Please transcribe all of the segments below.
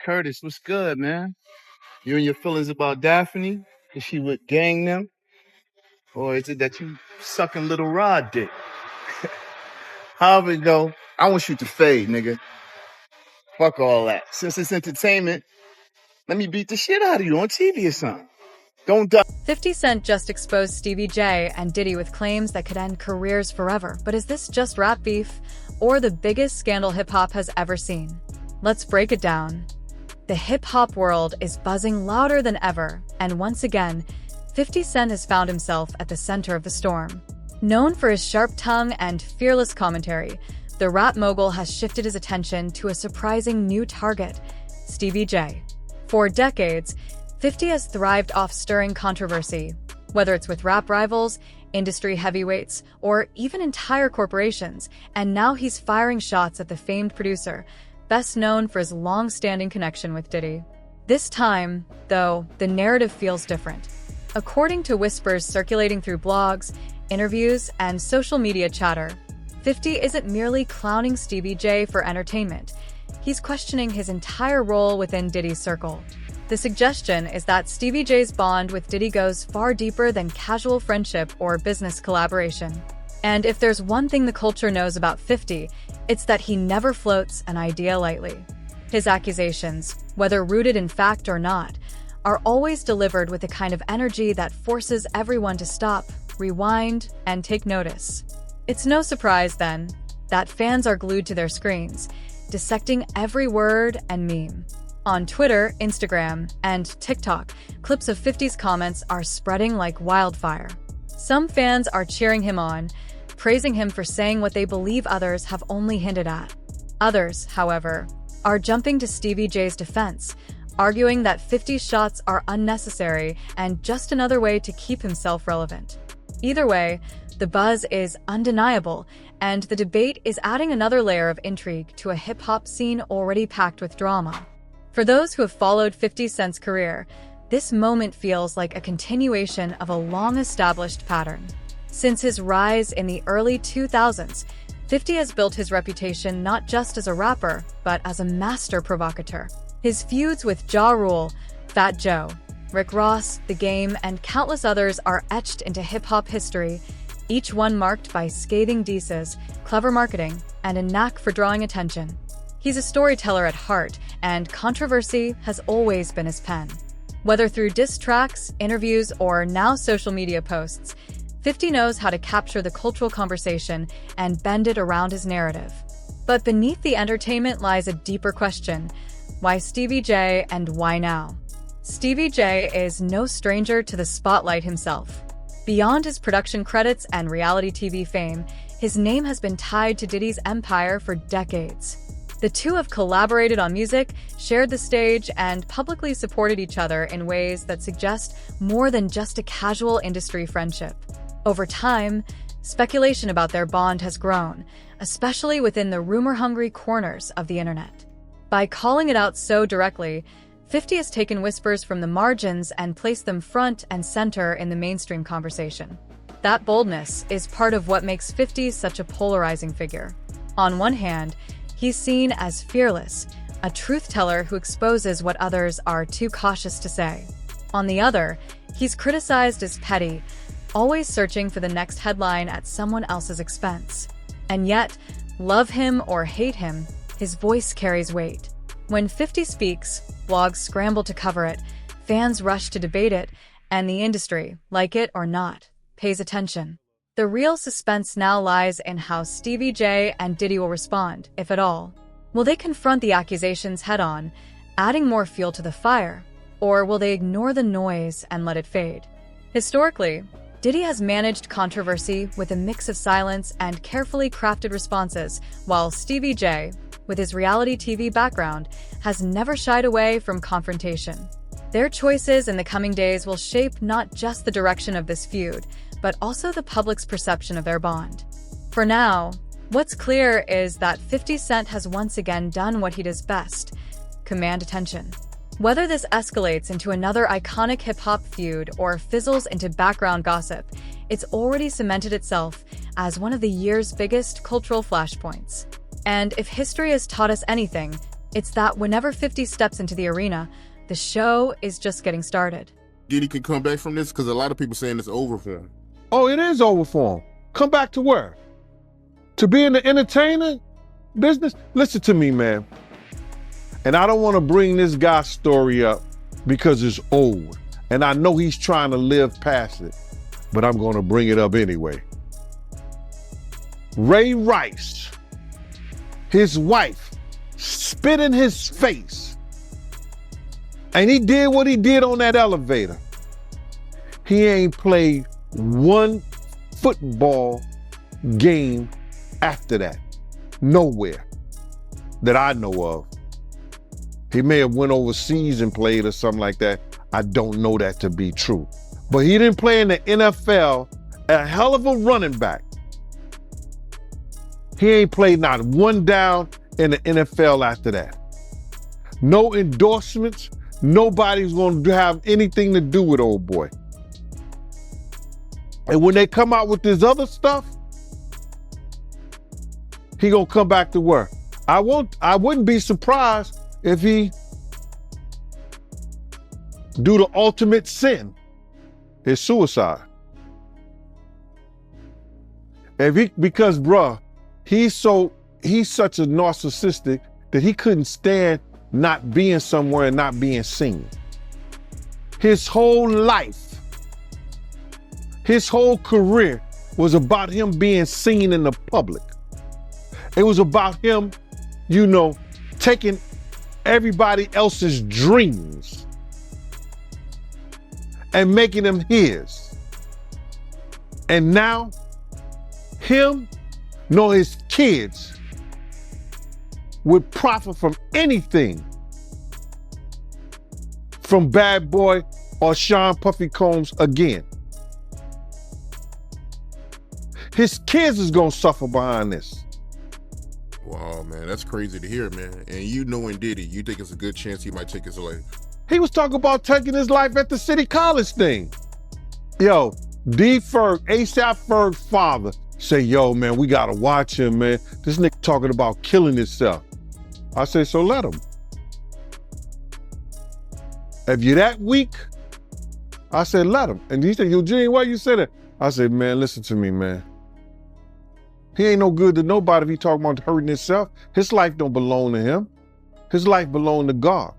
Curtis, what's good, man? You and your feelings about Daphne? Is she with gang them? Or is it that you sucking little Rod dick? However it go, I want you to fade, nigga. Fuck all that. Since it's entertainment, let me beat the shit out of you on TV or something. Don't die. 50 Cent just exposed Stevie J and Diddy with claims that could end careers forever. But is this just rap beef, or the biggest scandal hip-hop has ever seen? Let's break it down. The hip-hop world is buzzing louder than ever, and once again, 50 Cent has found himself at the center of the storm. Known for his sharp tongue and fearless commentary, the rap mogul has shifted his attention to a surprising new target, Stevie J. For decades, 50 has thrived off stirring controversy, whether it's with rap rivals, industry heavyweights, or even entire corporations, and now he's firing shots at the famed producer, best known for his long-standing connection with Diddy. This time, though, the narrative feels different. According to whispers circulating through blogs, interviews, and social media chatter, 50 isn't merely clowning Stevie J for entertainment. He's questioning his entire role within Diddy's circle. The suggestion is that Stevie J's bond with Diddy goes far deeper than casual friendship or business collaboration. And if there's one thing the culture knows about 50, it's that he never floats an idea lightly. His accusations, whether rooted in fact or not, are always delivered with a kind of energy that forces everyone to stop, rewind, and take notice. It's no surprise, then, that fans are glued to their screens, dissecting every word and meme. On Twitter, Instagram, and TikTok, clips of 50's comments are spreading like wildfire. Some fans are cheering him on, praising him for saying what they believe others have only hinted at. Others, however, are jumping to Stevie J's defense, arguing that 50's shots are unnecessary and just another way to keep himself relevant. Either way, the buzz is undeniable, and the debate is adding another layer of intrigue to a hip-hop scene already packed with drama. For those who have followed 50 Cent's career, this moment feels like a continuation of a long-established pattern. Since his rise in the early 2000s, 50 has built his reputation not just as a rapper, but as a master provocateur. His feuds with Ja Rule, Fat Joe, Rick Ross, The Game, and countless others are etched into hip-hop history, each one marked by scathing disses, clever marketing, and a knack for drawing attention. He's a storyteller at heart, and controversy has always been his pen. Whether through diss tracks, interviews, or now social media posts, 50 knows how to capture the cultural conversation and bend it around his narrative. But beneath the entertainment lies a deeper question: why Stevie J and why now? Stevie J is no stranger to the spotlight himself. Beyond his production credits and reality TV fame, his name has been tied to Diddy's empire for decades. The two have collaborated on music, shared the stage, and publicly supported each other in ways that suggest more than just a casual industry friendship. Over time, speculation about their bond has grown, especially within the rumor-hungry corners of the internet. By calling it out so directly, 50 has taken whispers from the margins and placed them front and center in the mainstream conversation. That boldness is part of what makes 50 such a polarizing figure. On one hand, he's seen as fearless, a truth-teller who exposes what others are too cautious to say. On the other, he's criticized as petty, always searching for the next headline at someone else's expense. And yet, love him or hate him, his voice carries weight. When 50 speaks, blogs scramble to cover it, fans rush to debate it, and the industry, like it or not, pays attention. The real suspense now lies in how Stevie J and Diddy will respond, if at all. Will they confront the accusations head-on, adding more fuel to the fire, or will they ignore the noise and let it fade? Historically, Diddy has managed controversy with a mix of silence and carefully crafted responses, while Stevie J, with his reality TV background, has never shied away from confrontation. Their choices in the coming days will shape not just the direction of this feud, but also the public's perception of their bond. For now, what's clear is that 50 Cent has once again done what he does best: command attention. Whether this escalates into another iconic hip-hop feud or fizzles into background gossip, it's already cemented itself as one of the year's biggest cultural flashpoints. And if history has taught us anything, It's that whenever 50 steps into the arena, the show is just getting started. Diddy can come back from this? Because a lot of people saying it's over for him. Oh, it is over for him. Come back to where? To be in the entertainment business? Listen to me, man. And I don't want to bring this guy's story up because it's old. And I know he's trying to live past it, but I'm going to bring it up anyway. Ray Rice, his wife, spit in his face. And he did what he did on that elevator. He ain't played one football game after that. Nowhere that I know of. He may have went overseas and played or something like that. I don't know that to be true. But he didn't play in the NFL, a hell of a running back. He ain't played not one down in the NFL after that. No endorsements. Nobody's going to have anything to do with old boy. And when they come out with this other stuff, he gonna come back to work. I wouldn't be surprised if he do the ultimate sin, is suicide. Because bruh, he's such a narcissistic that he couldn't stand not being somewhere and not being seen. His whole life, his whole career was about him being seen in the public. It was about him, taking everybody else's dreams and making them his. And now, him nor his kids would profit from anything from Bad Boy or Sean Puffy Combs again. His kids is gonna suffer behind this. Wow, man, that's crazy to hear, man. And you knowing Diddy, you think it's a good chance he might take his life? He was talking about taking his life at the City College thing. Yo, D-Ferg, ASAP Ferg's father, say, yo, man, we gotta watch him, man. This nigga talking about killing himself. I say, so let him. If you're that weak, I said, let him. And he said, Eugene, why you say that? I said, man, listen to me, man. He ain't no good to nobody if he talking about hurting himself. His life don't belong to him. His life belong to God.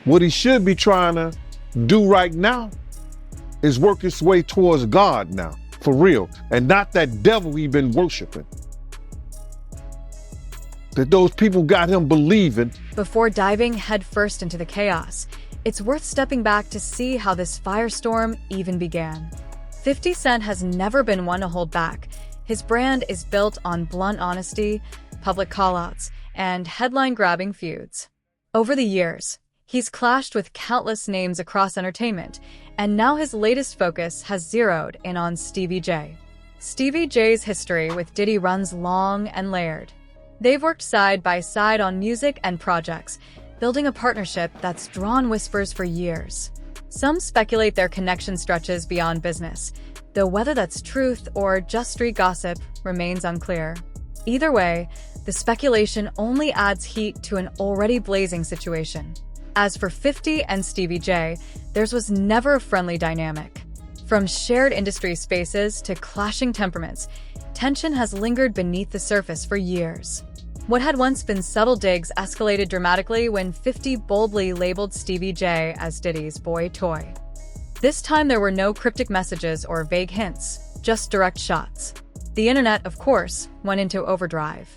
What he should be trying to do right now is work his way towards God now, for real, and not that devil he been worshiping. That those people got him believing. Before diving headfirst into the chaos, it's worth stepping back to see how this firestorm even began. 50 Cent has never been one to hold back. His brand is built on blunt honesty, public callouts, and headline-grabbing feuds. Over the years, he's clashed with countless names across entertainment, and now his latest focus has zeroed in on Stevie J. Stevie J's history with Diddy runs long and layered. They've worked side by side on music and projects, building a partnership that's drawn whispers for years. Some speculate their connection stretches beyond business, though whether that's truth or just street gossip remains unclear. Either way, the speculation only adds heat to an already blazing situation. As for 50 and Stevie J, theirs was never a friendly dynamic. From shared industry spaces to clashing temperaments, tension has lingered beneath the surface for years. What had once been subtle digs escalated dramatically when 50 boldly labeled Stevie J as Diddy's boy toy. This time there were no cryptic messages or vague hints, just direct shots. The internet, of course, went into overdrive.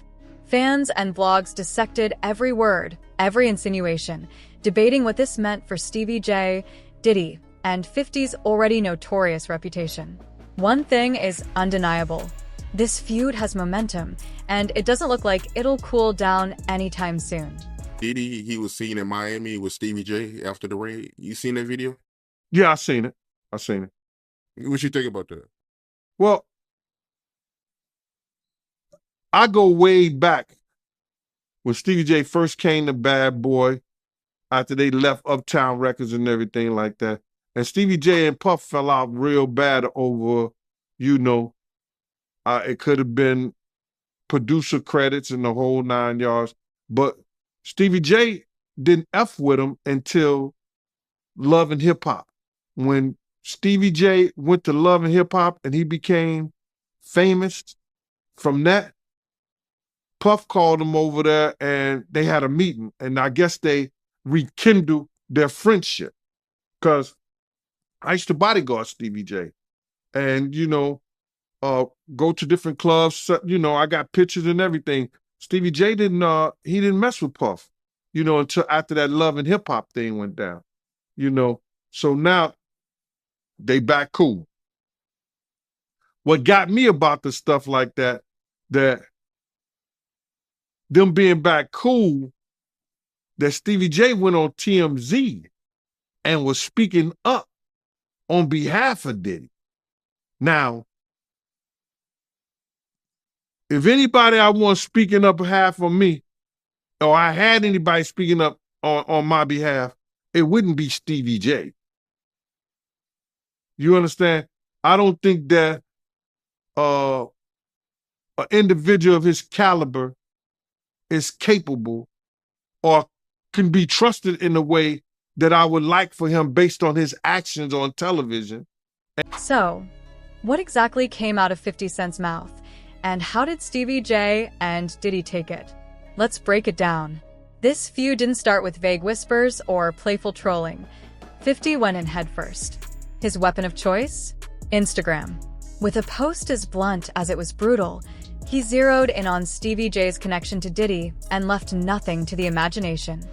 Fans and blogs dissected every word, every insinuation, debating what this meant for Stevie J, Diddy, and 50's already notorious reputation. One thing is undeniable. This feud has momentum, and it doesn't look like it'll cool down anytime soon. Diddy, he was seen in Miami with Stevie J after the raid. You seen that video? Yeah, I seen it. What you think about that? Well, I go way back when Stevie J first came to Bad Boy, after they left Uptown Records and everything like that. And Stevie J and Puff fell out real bad over, it could have been producer credits and the whole 9 yards. But Stevie J didn't F with him until Love and Hip Hop. When Stevie J went to Love and Hip Hop and he became famous from that, Puff called him over there and they had a meeting. And I guess they rekindled their friendship. Because I used to bodyguard Stevie J. And, go to different clubs. I got pictures and everything. Stevie J didn't mess with Puff, until after that Love and Hip Hop thing went down, So now they back cool. What got me about the stuff like that them being back cool, that Stevie J went on TMZ and was speaking up on behalf of Diddy. Now, if anybody I want speaking up behalf of me, or I had anybody speaking up on my behalf, it wouldn't be Stevie J. You understand? I don't think that an individual of his caliber is capable or can be trusted in the way that I would like for him based on his actions on television. So, what exactly came out of 50 Cent's mouth? And how did Stevie J and Diddy take it? Let's break it down. This feud didn't start with vague whispers or playful trolling. 50 went in headfirst. His weapon of choice? Instagram. With a post as blunt as it was brutal, he zeroed in on Stevie J's connection to Diddy and left nothing to the imagination.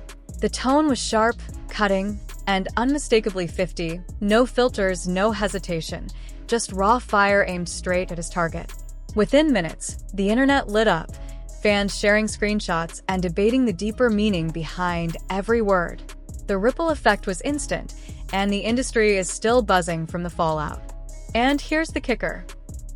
The tone was sharp, cutting, and unmistakably 50. No filters, no hesitation. Just raw fire aimed straight at his target. Within minutes, the internet lit up, fans sharing screenshots and debating the deeper meaning behind every word. The ripple effect was instant, and the industry is still buzzing from the fallout. And here's the kicker.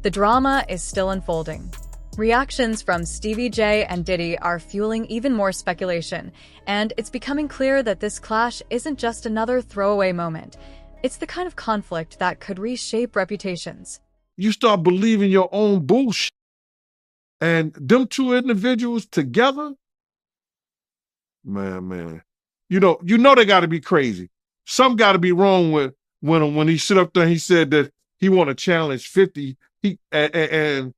The drama is still unfolding. Reactions from Stevie J and Diddy are fueling even more speculation, and it's becoming clear that this clash isn't just another throwaway moment. It's the kind of conflict that could reshape reputations. You start believing your own bullshit. And them two individuals together, man. You know they got to be crazy. Something got to be wrong with when he stood up there and he said that he want to challenge 50. And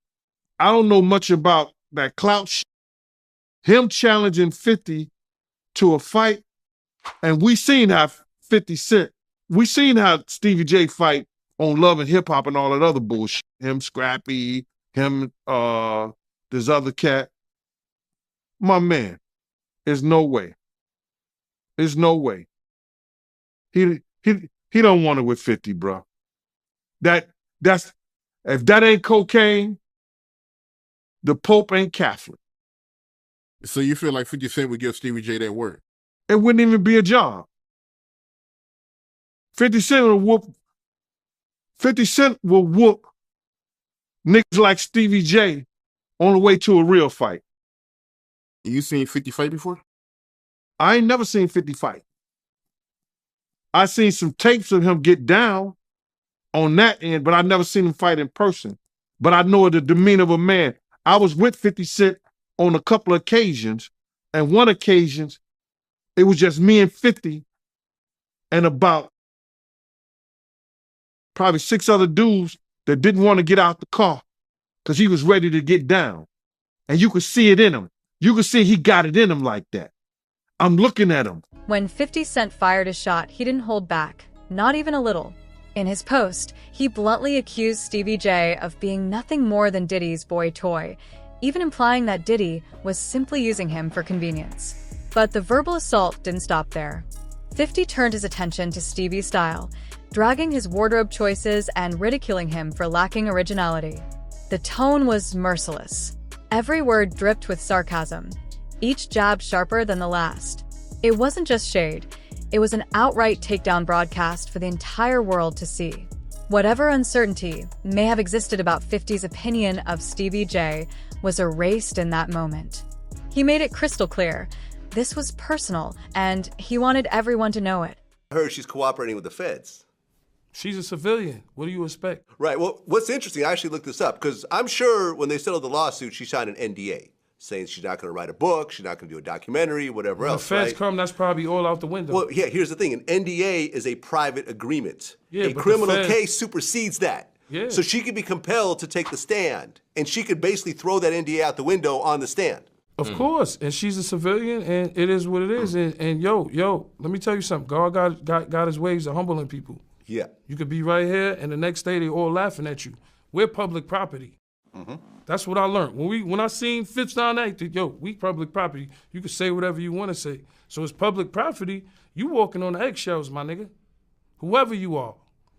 I don't know much about that clout shit. Him challenging 50 to a fight, and we seen how 50 Cent, we seen how Stevie J fight on Love and Hip Hop and all that other bullshit. Him, Scrappy, him, this other cat. My man, there's no way. There's no way. He don't want it with 50, bro. That's if that ain't cocaine, the Pope ain't Catholic. So you feel like 50 Cent would give Stevie J that word? It wouldn't even be a job. 50 Cent will whoop niggas like Stevie J on the way to a real fight. You seen 50 fight before? I ain't never seen 50 fight. I seen some tapes of him get down on that end, but I never seen him fight in person. But I know the demeanor of a man. I was with 50 Cent on a couple of occasions, and one occasion, it was just me and 50 and about probably 6 other dudes that didn't want to get out the car because he was ready to get down. And you could see it in him. You could see he got it in him like that. I'm looking at him. When 50 Cent fired a shot, he didn't hold back, not even a little. In his post, he bluntly accused Stevie J of being nothing more than Diddy's boy toy, even implying that Diddy was simply using him for convenience. But the verbal assault didn't stop there. 50 turned his attention to Stevie's style, dragging his wardrobe choices and ridiculing him for lacking originality. The tone was merciless. Every word dripped with sarcasm, each jab sharper than the last. It wasn't just shade, it was an outright takedown broadcast for the entire world to see. Whatever uncertainty may have existed about 50's opinion of Stevie J was erased in that moment. He made it crystal clear. This was personal, and he wanted everyone to know it. I heard she's cooperating with the feds. She's a civilian. What do you expect? Right. Well, what's interesting, I actually looked this up, because I'm sure when they settled the lawsuit, she signed an NDA. saying she's not going to write a book, she's not going to do a documentary, whatever When else, the feds right? come, that's probably all out the window. Well, yeah, here's the thing. An NDA is a private agreement. Yeah, a but the criminal feds- case supersedes that. Yeah. So she could be compelled to take the stand, and she could basically throw that NDA out the window on the stand. Of course, and she's a civilian, and it is what it is. And yo, let me tell you something. God got his ways of humbling people. Yeah. You could be right here, and the next day they all laughing at you. We're public property. That's what I learned. When I seen Fitz down there, yo, we public property. You can say whatever you want to say. So it's public property. You walking on the eggshells, my nigga. Whoever you are.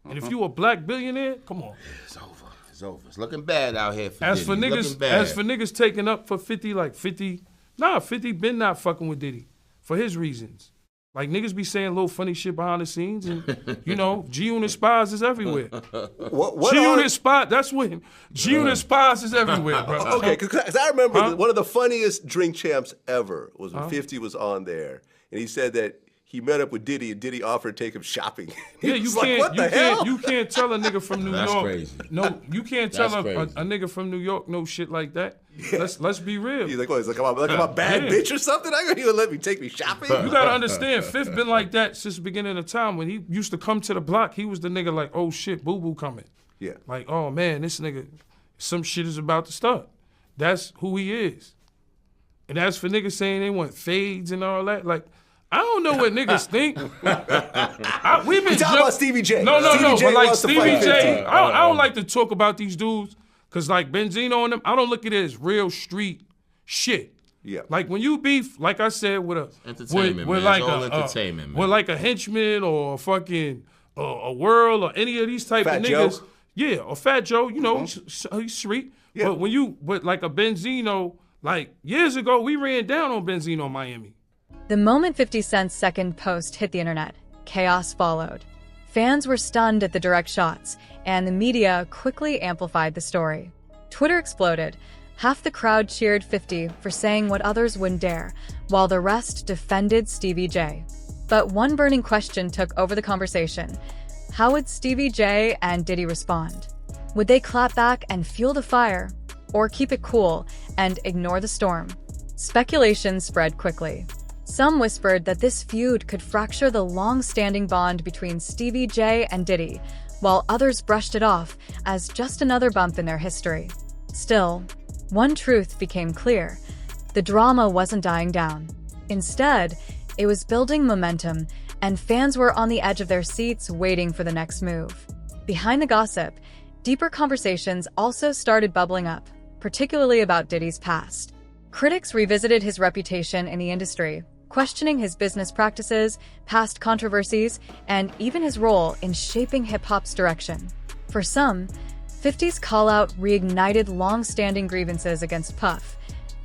And if you a black billionaire, come on. It's over. It's over. It's looking bad out here for As for Diddy. niggas, Looking bad. as for niggas taking up for 50, like 50, 50 been not fucking with Diddy for his reasons. Like niggas be saying little funny shit behind the scenes, and you know, G-Unit spies is everywhere. What G-Unit spy, that's when G-Unit spies is everywhere, bro. Okay, because I remember Huh? one of the funniest Drink Champs ever was when 50 was on there, and he said that he met up with Diddy, and Diddy offered to take him shopping. He Yeah, you was like, can't, what you the can't, hell? you can't tell a nigga from New That's York. crazy. No, you can't tell That's a crazy. nigga from New York no shit like that. Let's be real. He's like, what? He's like, I'm a bad Yeah. bitch or something? I gonna let me take me shopping? You gotta understand, Fifth been like that since the beginning of time. When he used to come to the block, he was the nigga like, oh shit, boo boo coming. Yeah. Like, oh man, this nigga, some shit is about to start. That's who he is. And as for niggas saying they want fades and all that, like, I don't know what niggas think. We've been You talking about Stevie J. No, Stevie J but like wants to Stevie fight J, 50. I don't like to talk about these dudes, cause like Benzino and them, I don't look at it as real street shit. Yeah. Like when you beef, like I said, with a Entertainment, with man. like It's all a entertainment, man. with like a henchman or a fucking a world or any of these type Fat of Joe. niggas. Yeah, or Fat Joe, you know, he's street. Yeah. But like a Benzino, like years ago, we ran down on Benzino in Miami. The moment 50 Cent's second post hit the internet, chaos followed. Fans were stunned at the direct shots, and the media quickly amplified the story. Twitter exploded. Half the crowd cheered 50 for saying what others wouldn't dare, while the rest defended Stevie J. But one burning question took over the conversation. How would Stevie J and Diddy respond? Would they clap back and fuel the fire, or keep it cool and ignore the storm? Speculation spread quickly. Some whispered that this feud could fracture the long-standing bond between Stevie J and Diddy, while others brushed it off as just another bump in their history. Still, one truth became clear. The drama wasn't dying down. Instead, it was building momentum, and fans were on the edge of their seats waiting for the next move. Behind the gossip, deeper conversations also started bubbling up, particularly about Diddy's past. Critics revisited his reputation in the industry, questioning his business practices, past controversies, and even his role in shaping hip-hop's direction. For some, 50's call-out reignited long-standing grievances against Puff,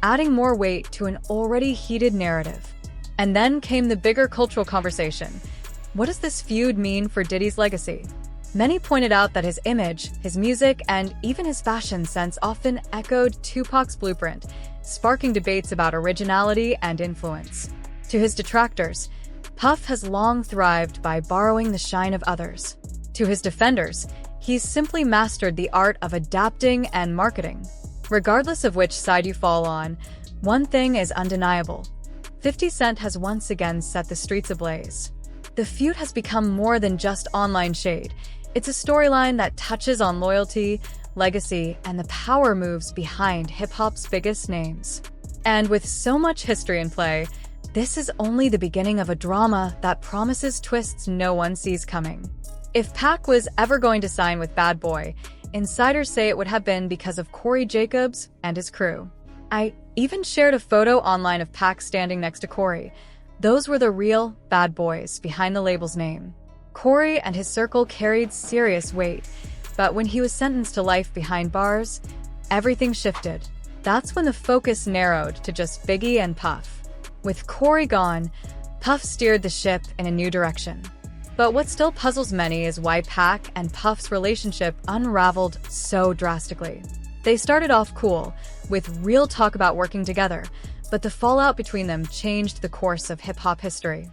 adding more weight to an already heated narrative. And then came the bigger cultural conversation. What does this feud mean for Diddy's legacy? Many pointed out that his image, his music, and even his fashion sense often echoed Tupac's blueprint, sparking debates about originality and influence. To his detractors, Puff has long thrived by borrowing the shine of others. To his defenders, he's simply mastered the art of adapting and marketing. Regardless of which side you fall on, one thing is undeniable. 50 Cent has once again set the streets ablaze. The feud has become more than just online shade. It's a storyline that touches on loyalty, legacy, and the power moves behind hip-hop's biggest names. And with so much history in play, this is only the beginning of a drama that promises twists no one sees coming. If Pac was ever going to sign with Bad Boy, insiders say it would have been because of Corey Jacobs and his crew. I even shared a photo online of Pac standing next to Corey. Those were the real bad boys behind the label's name. Corey and his circle carried serious weight, but when he was sentenced to life behind bars, everything shifted. That's when the focus narrowed to just Biggie and Puff. With Corey gone, Puff steered the ship in a new direction. But what still puzzles many is why Pac and Puff's relationship unraveled so drastically. They started off cool, with real talk about working together, but the fallout between them changed the course of hip-hop history.